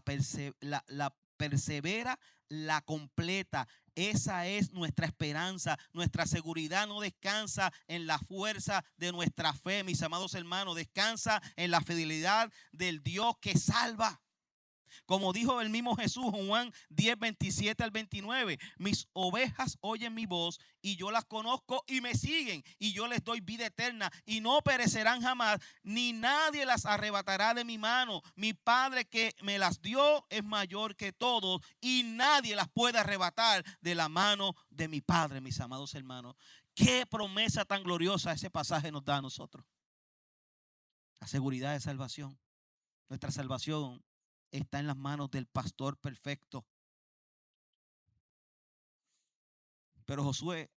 persevera, la completa. Esa es nuestra esperanza. Nuestra seguridad no descansa en la fuerza de nuestra fe, mis amados hermanos. Descansa en la fidelidad del Dios que salva. Como dijo el mismo Jesús en Juan 10:27-29, mis ovejas oyen mi voz y yo las conozco y me siguen y yo les doy vida eterna y no perecerán jamás, ni nadie las arrebatará de mi mano. Mi Padre que me las dio es mayor que todos y nadie las puede arrebatar de la mano de mi Padre, mis amados hermanos. Qué promesa tan gloriosa ese pasaje nos da a nosotros. La seguridad de salvación. Nuestra salvación está en las manos del pastor perfecto. Pero Josué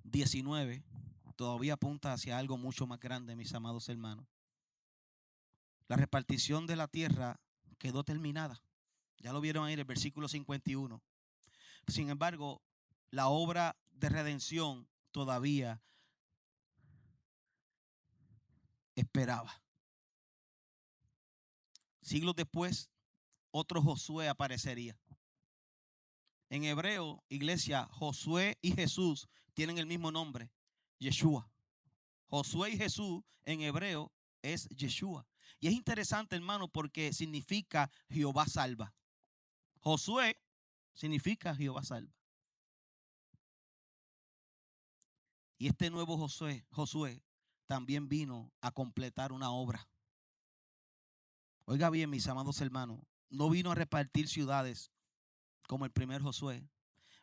19 todavía apunta hacia algo mucho más grande, mis amados hermanos. La repartición de la tierra quedó terminada. Ya lo vieron ahí en el versículo 51. Sin embargo, la obra de redención todavía esperaba. Siglos después, otro Josué aparecería. En hebreo, iglesia, Josué y Jesús tienen el mismo nombre, Yeshua. Josué y Jesús en hebreo es Yeshua. Y es interesante, hermano, porque significa Jehová salva. Josué significa Jehová salva. Y este nuevo Josué también vino a completar una obra. Oiga bien, mis amados hermanos, no vino a repartir ciudades como el primer Josué.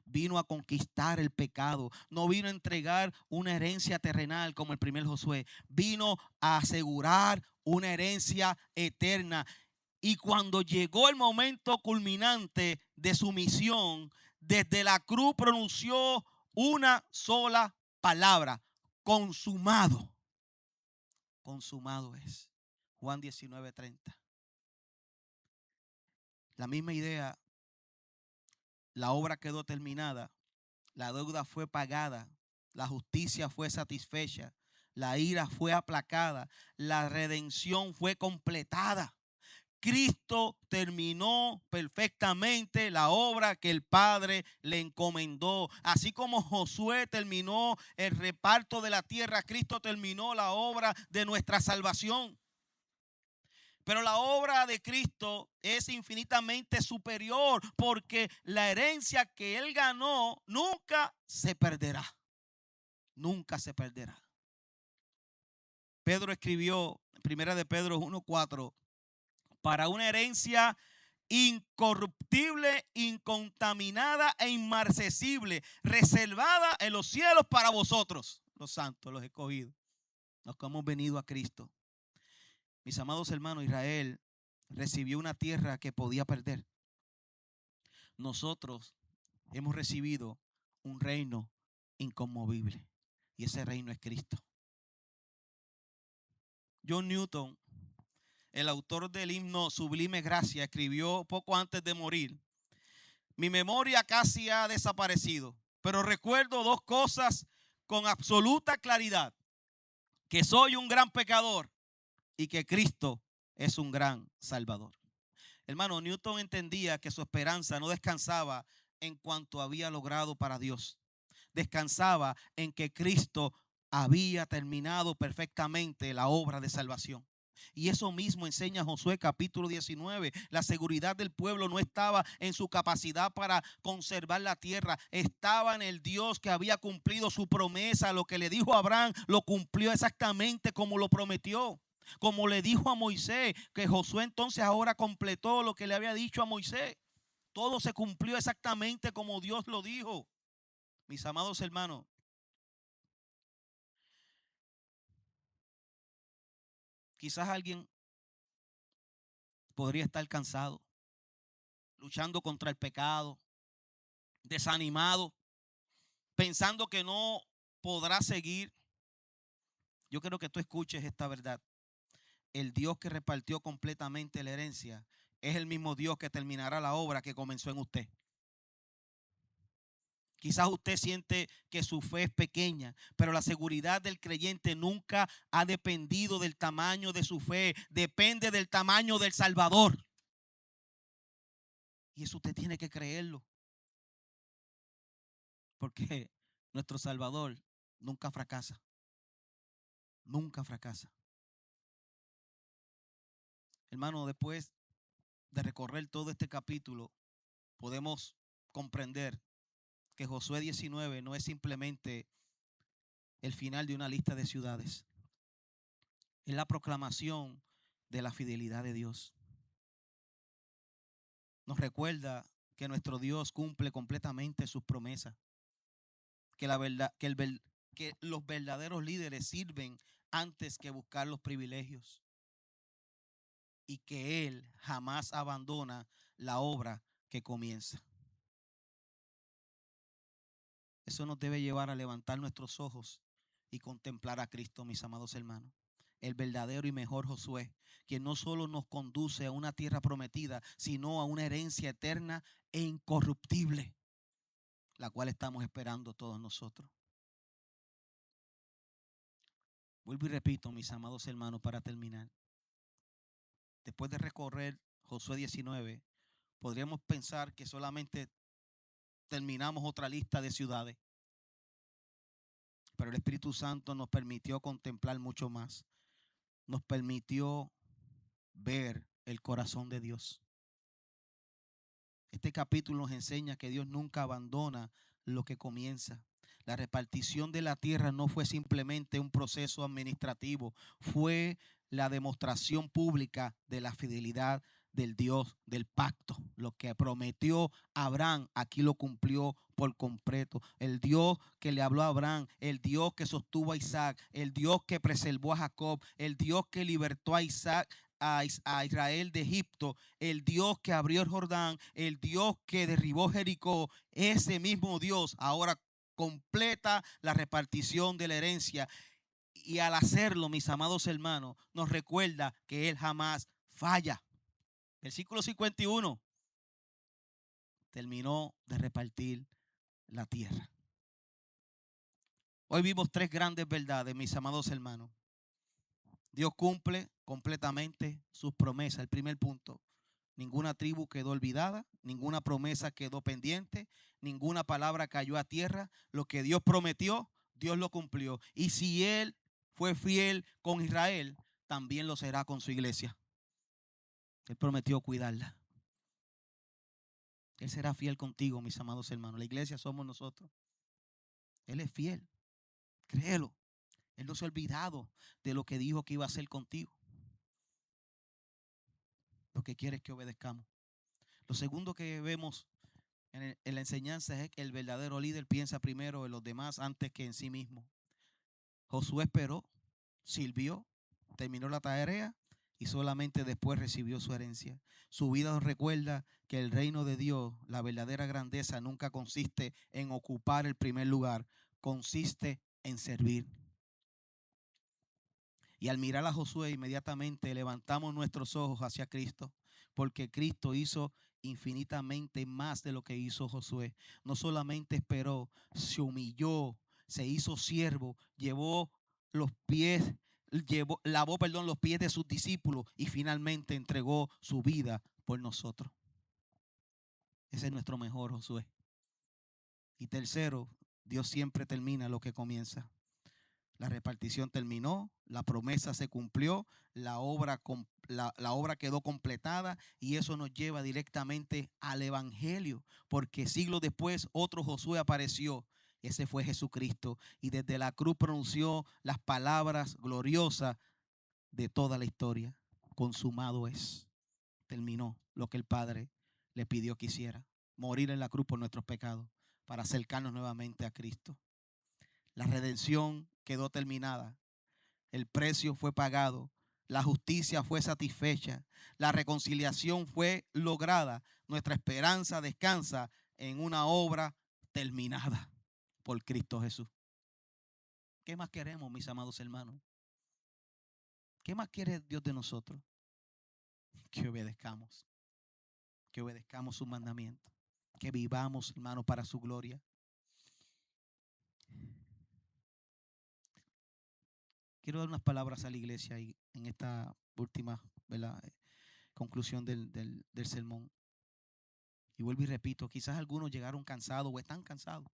Vino a conquistar el pecado. No vino a entregar una herencia terrenal como el primer Josué. Vino a asegurar una herencia eterna. Y cuando llegó el momento culminante de su misión, desde la cruz pronunció una sola palabra: consumado. Consumado es. Juan 19:30. La misma idea. La obra quedó terminada, la deuda fue pagada, la justicia fue satisfecha, la ira fue aplacada, la redención fue completada. Cristo terminó perfectamente la obra que el Padre le encomendó. Así como Josué terminó el reparto de la tierra, Cristo terminó la obra de nuestra salvación. Pero la obra de Cristo es infinitamente superior, porque la herencia que Él ganó nunca se perderá. Nunca se perderá. Pedro escribió, primera de Pedro 1:4, para una herencia incorruptible, incontaminada e inmarcesible, reservada en los cielos para vosotros, los santos, los escogidos, los que hemos venido a Cristo. Mis amados hermanos, Israel recibió una tierra que podía perder. Nosotros hemos recibido un reino inconmovible, y ese reino es Cristo. John Newton, el autor del himno Sublime Gracia, escribió poco antes de morir: mi memoria casi ha desaparecido, pero recuerdo dos cosas con absoluta claridad: que soy un gran pecador y que Cristo es un gran Salvador. Hermano, Newton entendía que su esperanza no descansaba en cuanto había logrado para Dios. Descansaba en que Cristo había terminado perfectamente la obra de salvación. Y eso mismo enseña Josué capítulo 19. La seguridad del pueblo no estaba en su capacidad para conservar la tierra. Estaba en el Dios que había cumplido su promesa. Lo que le dijo a Abraham lo cumplió exactamente como lo prometió. Como le dijo a Moisés, que Josué entonces ahora completó lo que le había dicho a Moisés. Todo se cumplió exactamente como Dios lo dijo. Mis amados hermanos, quizás alguien podría estar cansado, luchando contra el pecado, desanimado, pensando que no podrá seguir. Yo quiero que tú escuches esta verdad. El Dios que repartió completamente la herencia es el mismo Dios que terminará la obra que comenzó en usted. Quizás usted siente que su fe es pequeña, pero la seguridad del creyente nunca ha dependido del tamaño de su fe. Depende del tamaño del Salvador. Y eso usted tiene que creerlo. Porque nuestro Salvador nunca fracasa. Nunca fracasa. Hermano, después de recorrer todo este capítulo, podemos comprender que Josué 19 no es simplemente el final de una lista de ciudades. Es la proclamación de la fidelidad de Dios. Nos recuerda que nuestro Dios cumple completamente sus promesas. Que los verdaderos líderes sirven antes que buscar los privilegios. Y que Él jamás abandona la obra que comienza. Eso nos debe llevar a levantar nuestros ojos y contemplar a Cristo, mis amados hermanos. El verdadero y mejor Josué, quien no solo nos conduce a una tierra prometida, sino a una herencia eterna e incorruptible, la cual estamos esperando todos nosotros. Vuelvo y repito, mis amados hermanos, para terminar. Después de recorrer Josué 19, podríamos pensar que solamente terminamos otra lista de ciudades, pero el Espíritu Santo nos permitió contemplar mucho más. Nos permitió ver el corazón de Dios. Este capítulo nos enseña que Dios nunca abandona lo que comienza. La repartición de la tierra no fue simplemente un proceso administrativo, fue la demostración pública de la fidelidad del Dios del pacto. Lo que prometió Abraham, aquí lo cumplió por completo. El Dios que le habló a Abraham, el Dios que sostuvo a Isaac, el Dios que preservó a Jacob, el Dios que libertó a Isaac, a Israel de Egipto, el Dios que abrió el Jordán, el Dios que derribó Jericó, ese mismo Dios ahora completa la repartición de la herencia. Y al hacerlo, mis amados hermanos, nos recuerda que Él jamás falla. Versículo 51. Terminó de repartir la tierra. Hoy vimos tres grandes verdades, mis amados hermanos. Dios cumple completamente sus promesas. El primer punto. Ninguna tribu quedó olvidada, ninguna promesa quedó pendiente, ninguna palabra cayó a tierra. Lo que Dios prometió, Dios lo cumplió. Y si Él fue fiel con Israel, también lo será con su iglesia. Él prometió cuidarla. Él será fiel contigo, mis amados hermanos. La iglesia somos nosotros. Él es fiel. Créelo. Él no se ha olvidado de lo que dijo que iba a hacer contigo. Lo que quiere es que obedezcamos. Lo segundo que vemos en la enseñanza es que el verdadero líder piensa primero en los demás antes que en sí mismo. Josué esperó, sirvió, terminó la tarea y solamente después recibió su herencia. Su vida nos recuerda que el reino de Dios, la verdadera grandeza, nunca consiste en ocupar el primer lugar, consiste en servir. Y al mirar a Josué, inmediatamente levantamos nuestros ojos hacia Cristo, porque Cristo hizo infinitamente más de lo que hizo Josué. No solamente esperó, se humilló, se hizo siervo, lavó los pies de sus discípulos y finalmente entregó su vida por nosotros. Ese es nuestro mejor Josué. Y tercero, Dios siempre termina lo que comienza. La repartición terminó, la promesa se cumplió, la obra quedó completada y eso nos lleva directamente al evangelio, porque siglos después otro Josué apareció. Ese fue Jesucristo y desde la cruz pronunció las palabras gloriosas de toda la historia. Consumado es. Terminó lo que el Padre le pidió que hiciera, morir en la cruz por nuestros pecados para acercarnos nuevamente a Cristo. La redención quedó terminada. El precio fue pagado. La justicia fue satisfecha. La reconciliación fue lograda. Nuestra esperanza descansa en una obra terminada por Cristo Jesús. ¿Qué más queremos, mis amados hermanos? ¿Qué más quiere Dios de nosotros? Que obedezcamos. Que obedezcamos sus mandamientos. Que vivamos, hermanos, para su gloria. Quiero dar unas palabras a la iglesia y en esta última, ¿verdad?, conclusión del sermón. Y vuelvo y repito, quizás algunos llegaron cansados o están cansados,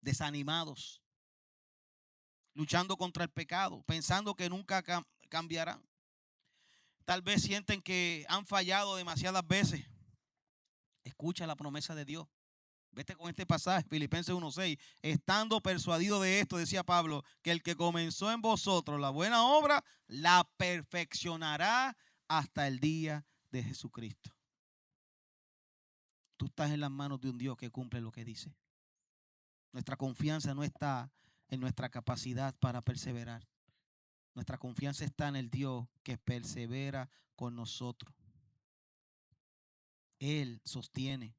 desanimados, luchando contra el pecado, pensando que nunca cambiarán. Tal vez sienten que han fallado demasiadas veces. Escucha la promesa de Dios. Vete con este pasaje, Filipenses 1:6. Estando persuadido de esto, decía Pablo, que el que comenzó en vosotros la buena obra, la perfeccionará hasta el día de Jesucristo. Tú estás en las manos de un Dios que cumple lo que dice. Nuestra confianza no está en nuestra capacidad para perseverar. Nuestra confianza está en el Dios que persevera con nosotros. Él sostiene,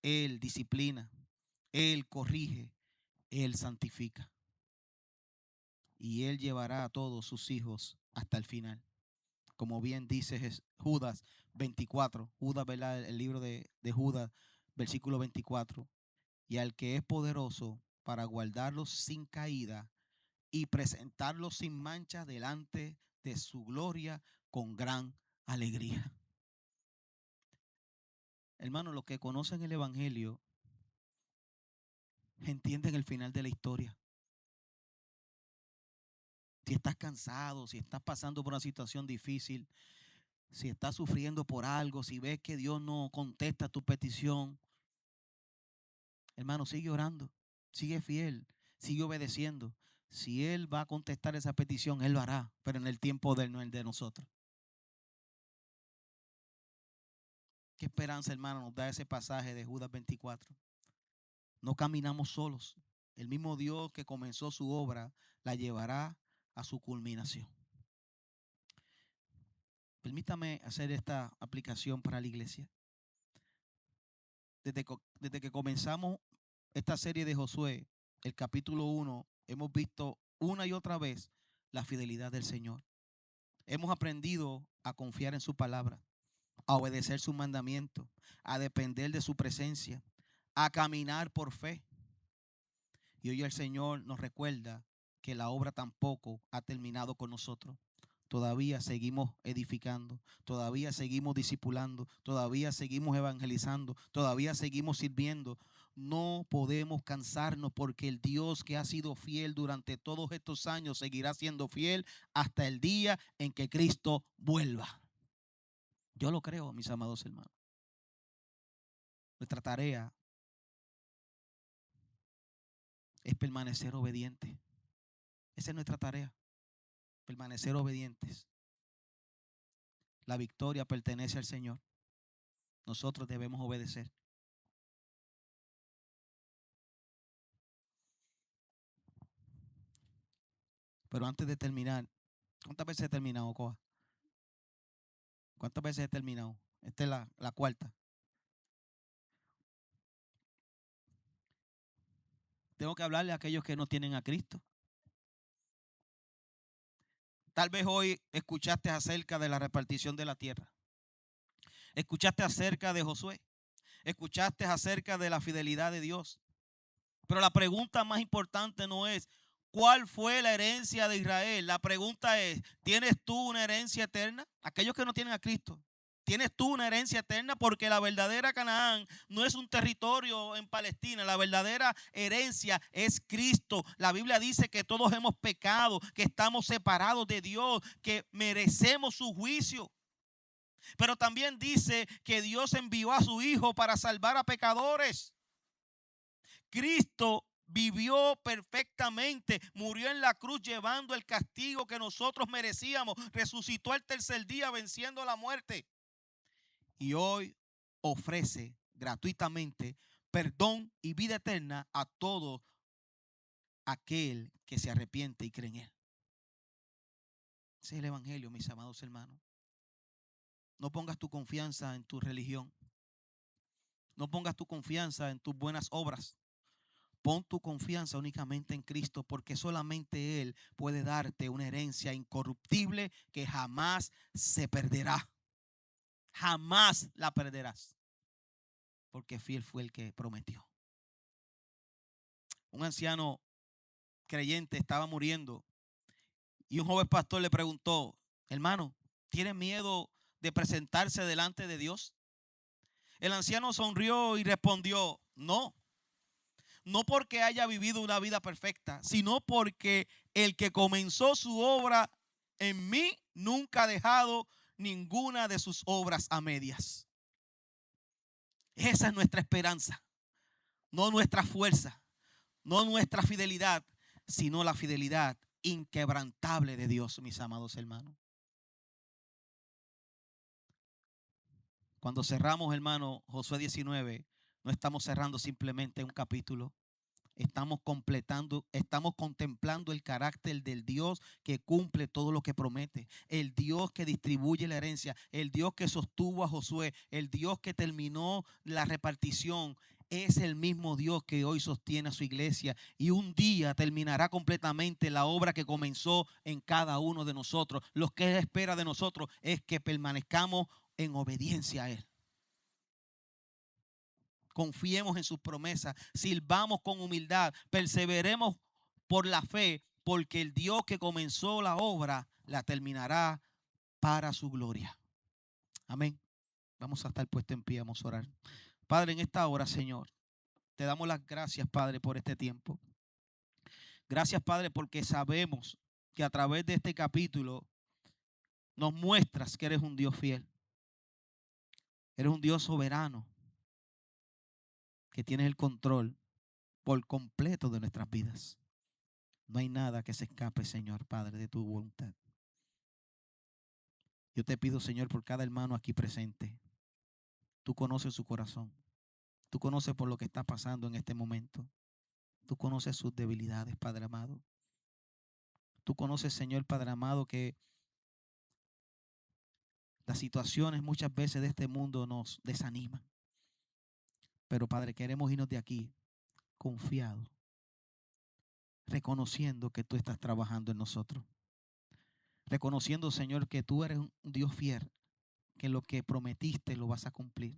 Él disciplina, Él corrige, Él santifica. Y Él llevará a todos sus hijos hasta el final. Como bien dice Judas 24, Judas, ¿verdad? El libro de Judas, versículo 24. Y al que es poderoso para guardarlos sin caída y presentarlo sin mancha delante de su gloria con gran alegría. Hermanos, los que conocen el Evangelio entienden el final de la historia. Si estás cansado, si estás pasando por una situación difícil, si estás sufriendo por algo, si ves que Dios no contesta tu petición, hermano, sigue orando, sigue fiel, sigue obedeciendo. Si Él va a contestar esa petición, Él lo hará, pero en el tiempo de Él, no el de nosotros. ¿Qué esperanza, hermano, nos da ese pasaje de Judas 24? No caminamos solos. El mismo Dios que comenzó su obra la llevará a su culminación. Permítame hacer esta aplicación para la iglesia. Desde que comenzamos esta serie de Josué, el capítulo 1, hemos visto una y otra vez la fidelidad del Señor. Hemos aprendido a confiar en su palabra, a obedecer sus mandamientos, a depender de su presencia, a caminar por fe. Y hoy el Señor nos recuerda que la obra tampoco ha terminado con nosotros. Todavía seguimos edificando, todavía seguimos discipulando, todavía seguimos evangelizando, todavía seguimos sirviendo. No podemos cansarnos porque el Dios que ha sido fiel durante todos estos años seguirá siendo fiel hasta el día en que Cristo vuelva. Yo lo creo, mis amados hermanos. Nuestra tarea es permanecer obedientes. Esa es nuestra tarea, permanecer obedientes. La victoria pertenece al Señor. Nosotros debemos obedecer. Pero antes de terminar, ¿cuántas veces he terminado, Coa? ¿Cuántas veces he terminado? Esta es la cuarta. Tengo que hablarle a aquellos que no tienen a Cristo. Tal vez hoy escuchaste acerca de la repartición de la tierra. Escuchaste acerca de Josué. Escuchaste acerca de la fidelidad de Dios. Pero la pregunta más importante no es ¿cuál fue la herencia de Israel? La pregunta es, ¿tienes tú una herencia eterna? Aquellos que no tienen a Cristo, ¿tienes tú una herencia eterna? Porque la verdadera Canaán no es un territorio en Palestina. La verdadera herencia es Cristo. La Biblia dice que todos hemos pecado, que estamos separados de Dios, que merecemos su juicio. Pero también dice que Dios envió a su Hijo para salvar a pecadores. Cristo vivió perfectamente, murió en la cruz llevando el castigo que nosotros merecíamos, resucitó al tercer día venciendo la muerte y hoy ofrece gratuitamente perdón y vida eterna a todo aquel que se arrepiente y cree en Él. Ese es el Evangelio, mis amados hermanos. No pongas tu confianza en tu religión. No pongas tu confianza en tus buenas obras. Pon tu confianza únicamente en Cristo, porque solamente Él puede darte una herencia incorruptible que jamás se perderá. Jamás la perderás, porque fiel fue el que prometió. Un anciano creyente estaba muriendo y un joven pastor le preguntó: hermano, ¿tiene miedo de presentarse delante de Dios? El anciano sonrió y respondió: no. No porque haya vivido una vida perfecta, sino porque el que comenzó su obra en mí nunca ha dejado ninguna de sus obras a medias. Esa es nuestra esperanza, no nuestra fuerza, no nuestra fidelidad, sino la fidelidad inquebrantable de Dios, mis amados hermanos. Cuando cerramos, hermano, Josué 19, no estamos cerrando simplemente un capítulo. Estamos contemplando el carácter del Dios que cumple todo lo que promete, el Dios que distribuye la herencia, el Dios que sostuvo a Josué, el Dios que terminó la repartición. Es el mismo Dios que hoy sostiene a su iglesia y un día terminará completamente la obra que comenzó en cada uno de nosotros. Lo que Él espera de nosotros es que permanezcamos en obediencia a Él. Confiemos en sus promesas, sirvamos con humildad, perseveremos por la fe, porque el Dios que comenzó la obra la terminará para su gloria. Amén. Vamos a estar puestos en pie, vamos a orar. Padre, en esta hora, Señor, te damos las gracias, Padre, por este tiempo. Gracias, Padre, porque sabemos que a través de este capítulo nos muestras que eres un Dios fiel. Eres un Dios soberano, que tienes el control por completo de nuestras vidas. No hay nada que se escape, Señor, Padre, de tu voluntad. Yo te pido, Señor, por cada hermano aquí presente. Tú conoces su corazón. Tú conoces por lo que está pasando en este momento. Tú conoces sus debilidades, Padre amado. Tú conoces, Señor, Padre amado, que las situaciones muchas veces de este mundo nos desaniman. Pero, Padre, queremos irnos de aquí confiados, reconociendo que tú estás trabajando en nosotros. Reconociendo, Señor, que tú eres un Dios fiel, que lo que prometiste lo vas a cumplir.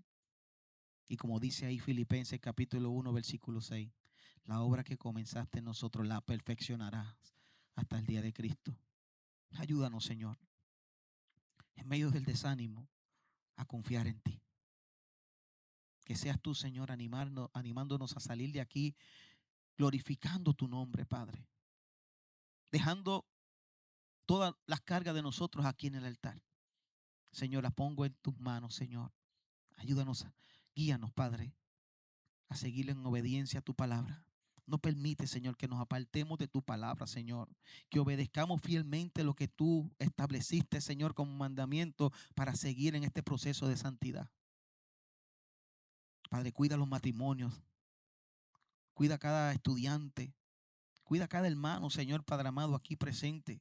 Y como dice ahí Filipenses capítulo 1, versículo 6, la obra que comenzaste en nosotros la perfeccionarás hasta el día de Cristo. Ayúdanos, Señor, en medio del desánimo, a confiar en ti. Que seas tú, Señor, animándonos a salir de aquí, glorificando tu nombre, Padre. Dejando todas las cargas de nosotros aquí en el altar. Señor, las pongo en tus manos, Señor. Ayúdanos, guíanos, Padre, a seguir en obediencia a tu palabra. No permite, Señor, que nos apartemos de tu palabra, Señor. Que obedezcamos fielmente lo que tú estableciste, Señor, como mandamiento para seguir en este proceso de santidad. Padre, cuida los matrimonios. Cuida a cada estudiante. Cuida a cada hermano, Señor, Padre amado, aquí presente.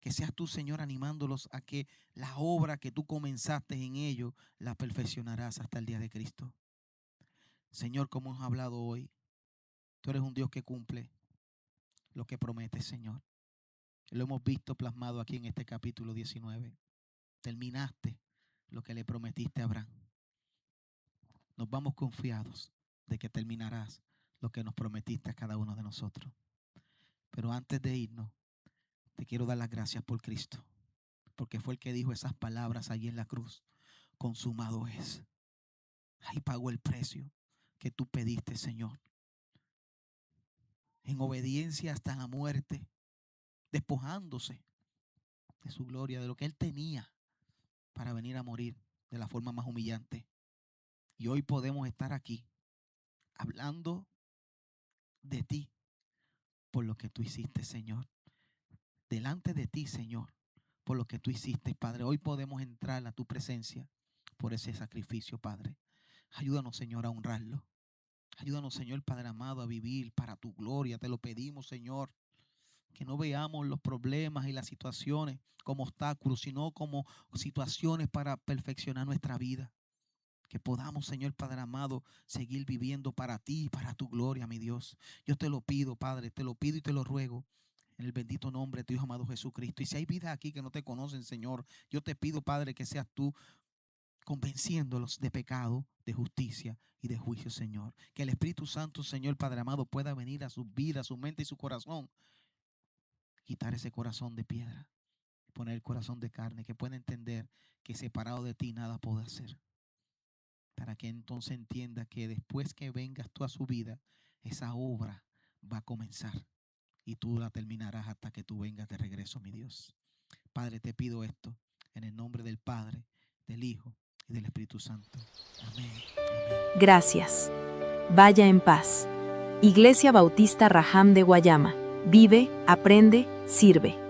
Que seas tú, Señor, animándolos a que la obra que tú comenzaste en ellos la perfeccionarás hasta el día de Cristo. Señor, como hemos hablado hoy, tú eres un Dios que cumple lo que prometes, Señor. Lo hemos visto plasmado aquí en este capítulo 19. Terminaste lo que le prometiste a Abraham. Nos vamos confiados de que terminarás lo que nos prometiste a cada uno de nosotros. Pero antes de irnos, te quiero dar las gracias por Cristo, porque fue el que dijo esas palabras allí en la cruz. Consumado es. Ahí pagó el precio que tú pediste, Señor. En obediencia hasta la muerte, despojándose de su gloria, de lo que Él tenía para venir a morir de la forma más humillante. Y hoy podemos estar aquí hablando de ti por lo que tú hiciste, Señor. Delante de ti, Señor, por lo que tú hiciste, Padre. Hoy podemos entrar a tu presencia por ese sacrificio, Padre. Ayúdanos, Señor, a honrarlo. Ayúdanos, Señor, Padre amado, a vivir para tu gloria. Te lo pedimos, Señor. Que no veamos los problemas y las situaciones como obstáculos, sino como situaciones para perfeccionar nuestra vida. Que podamos, Señor Padre amado, seguir viviendo para ti y para tu gloria, mi Dios. Yo te lo pido, Padre, te lo pido y te lo ruego en el bendito nombre de tu Hijo amado Jesucristo. Y si hay vidas aquí que no te conocen, Señor, yo te pido, Padre, que seas tú convenciéndolos de pecado, de justicia y de juicio, Señor. Que el Espíritu Santo, Señor Padre amado, pueda venir a su vida, a su mente y su corazón. Quitar ese corazón de piedra, poner el corazón de carne, que pueda entender que separado de ti nada puedo hacer. Para que entonces entienda que después que vengas tú a su vida, esa obra va a comenzar y tú la terminarás hasta que tú vengas de regreso, mi Dios. Padre, te pido esto en el nombre del Padre, del Hijo y del Espíritu Santo. Amén. Amén. Gracias. Vaya en paz. Iglesia Bautista Raham de Guayama. Vive, aprende, sirve.